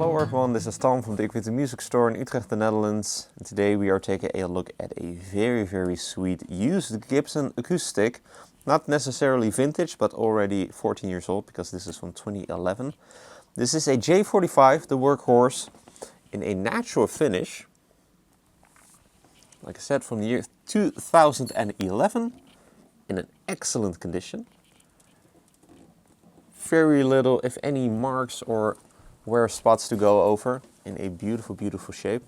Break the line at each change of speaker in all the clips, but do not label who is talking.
Hello everyone, this is Tom from Dirk Witte Music Store in Utrecht, the Netherlands. And today we are taking a look at a very sweet used Gibson acoustic. Not necessarily vintage, but already 14 years old because this is from 2011. This is a J-45, the workhorse, in a natural finish. Like I said, from the year 2011, in an excellent condition. Very little, if any, marks or wear spots to go over, in a beautiful shape.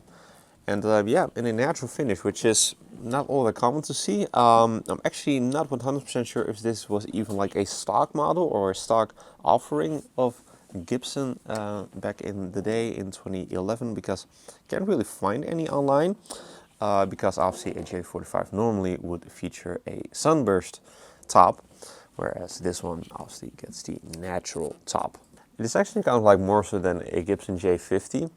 And yeah, in a natural finish, which is not all that common to see. I'm actually not 100% sure if this was even like a stock model or a stock offering of Gibson back in the day in 2011, because I can't really find any online, because obviously a J-45 normally would feature a sunburst top, whereas this one obviously gets the natural top. It is actually kind of like more so than a Gibson J50,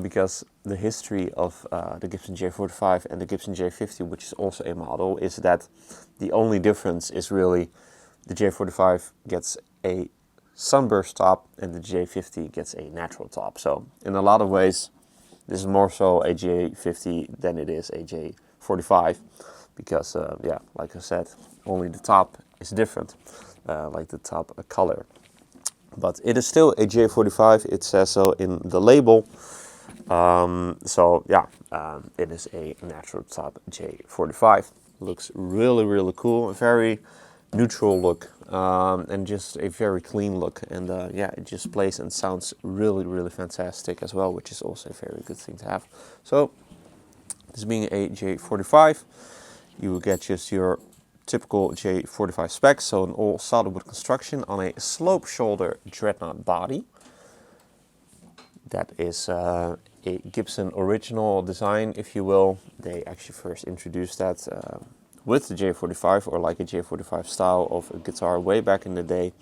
because the history of the Gibson J45 and the Gibson J50, which is also a model, is that the only difference is really the J45 gets a sunburst top and the J50 gets a natural top. So in a lot of ways, this is more so a J50 than it is a J45, because yeah, like I said, only the top is different, like the top color. But it is still a J45, it says so in the label. So yeah, it is a natural top J45. Looks really cool, a very neutral look, and just a very clean look. And yeah, it just plays and sounds really fantastic as well, which is also a very good thing to have. So this being a J45, you will get just your typical J45 specs, so an all solid wood construction on a slope shoulder dreadnought body. That is a Gibson original design, if you will. They actually first introduced that with the J45, or like a J45 style of a guitar way back in the day.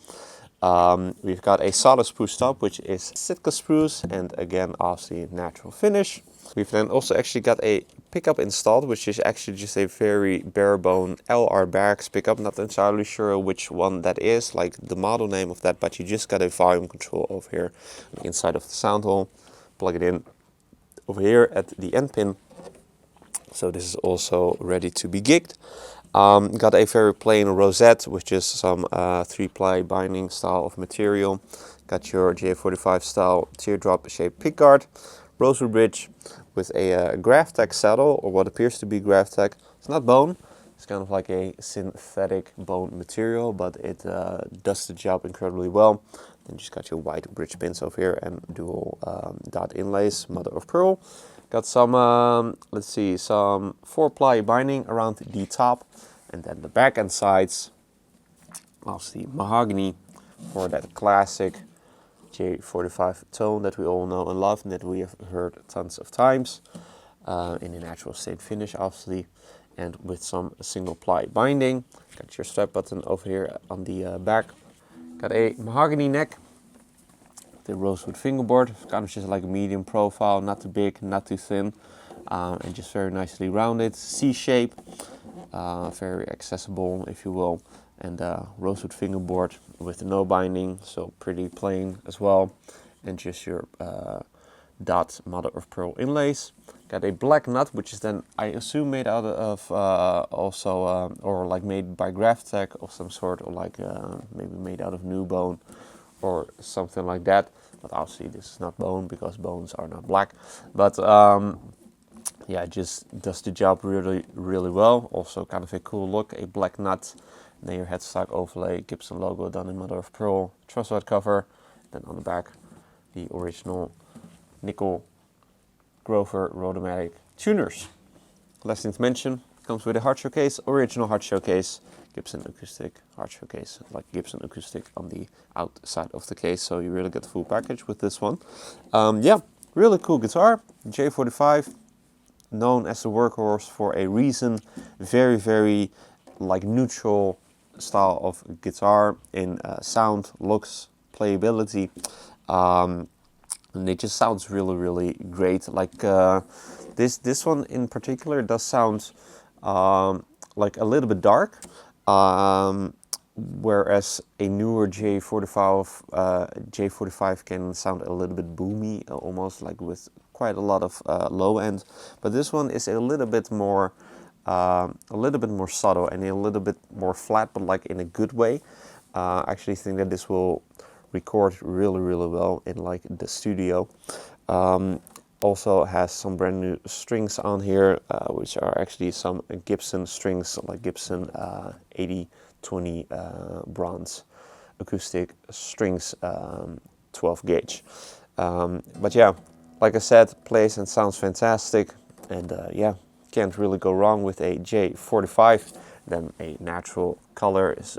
We've got a solid spruce top, which is Sitka spruce, and again, obviously natural finish. We've then also actually got a pickup installed, which is actually just a very bare bone LR Barracks pickup. Not entirely sure which one that is, like the model name of that, but you just got a volume control over here on the inside of the sound hole. Plug it in over here at the end pin. So this is also ready to be gigged. Got a very plain rosette, which is some 3-ply binding style of material. Got your J45 style teardrop shaped pickguard. Rosewood bridge with a Graphtec saddle, or what appears to be Graphtec. It's not bone, it's kind of like a synthetic bone material, but it does the job incredibly well. Then just got your white bridge pins over here and dual dot inlays, mother of pearl. Got some, let's see, some 4-ply binding around the top, and then the back and sides, obviously mahogany for that classic J45 tone that we all know and love, and that we have heard tons of times, in a natural state finish obviously, and with some single ply binding. Got your strap button over here on the back. Got a mahogany neck, the rosewood fingerboard, kind of just like a medium profile, not too big, not too thin, and just very nicely rounded, C shape, very accessible, if you will. And rosewood fingerboard with no binding, so pretty plain as well. And just your dot mother of pearl inlays. Got a black nut, which is then, I assume, made out of or like made by Graphtec of some sort, or like maybe made out of new bone or something like that. But obviously this is not bone, because bones are not black. But yeah, it just does the job really well. Also kind of a cool look, a black nut. Then your headstock overlay, Gibson logo done in mother of pearl, truss-rod cover. Then on the back, the original nickel Grover Rhodomatic tuners. Last thing to mention, comes with a hard showcase, original hard showcase, Gibson acoustic hard showcase, like Gibson acoustic on the outside of the case. So you really get the full package with this one. Yeah, really cool guitar, J45, known as the workhorse for a reason. Very like neutral style of guitar in sound, looks, playability, and it just sounds really great. Like this one in particular does sound like a little bit dark, whereas a newer J45 can sound a little bit boomy, almost like with quite a lot of low end. But this one is a little bit more subtle and a little bit more flat, but like in a good way. I actually think that this will record really, really well in like the studio. Also has some brand new strings on here, which are actually some Gibson strings, like Gibson 8020 bronze acoustic strings, 12 gauge. But yeah, like I said, plays and sounds fantastic, and yeah, can't really go wrong with a J45. Then a natural color is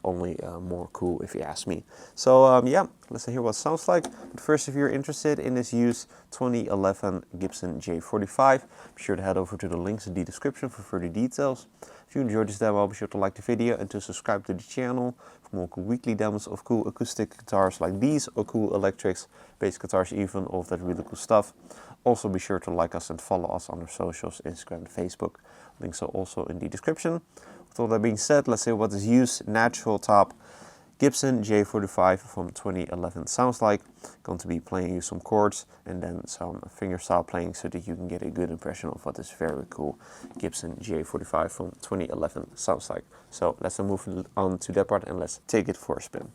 only more cool, if you ask me. So yeah, let's hear what it sounds like. But first, if you're interested in this used 2011 Gibson J45, be sure to head over to the links in the description for further details. If you enjoyed this demo, be sure to like the video and to subscribe to the channel for more cool weekly demos of cool acoustic guitars like these, or cool electrics, bass guitars even, all of that really cool stuff. Also be sure to like us and follow us on our socials, Instagram and Facebook. Links are also in the description. With all that being said, let's see what this used natural top Gibson J45 from 2011 sounds like. Going to be playing you some chords and then some fingerstyle playing so that you can get a good impression of what this very cool Gibson J45 from 2011 sounds like. So let's move on to that part and let's take it for a spin.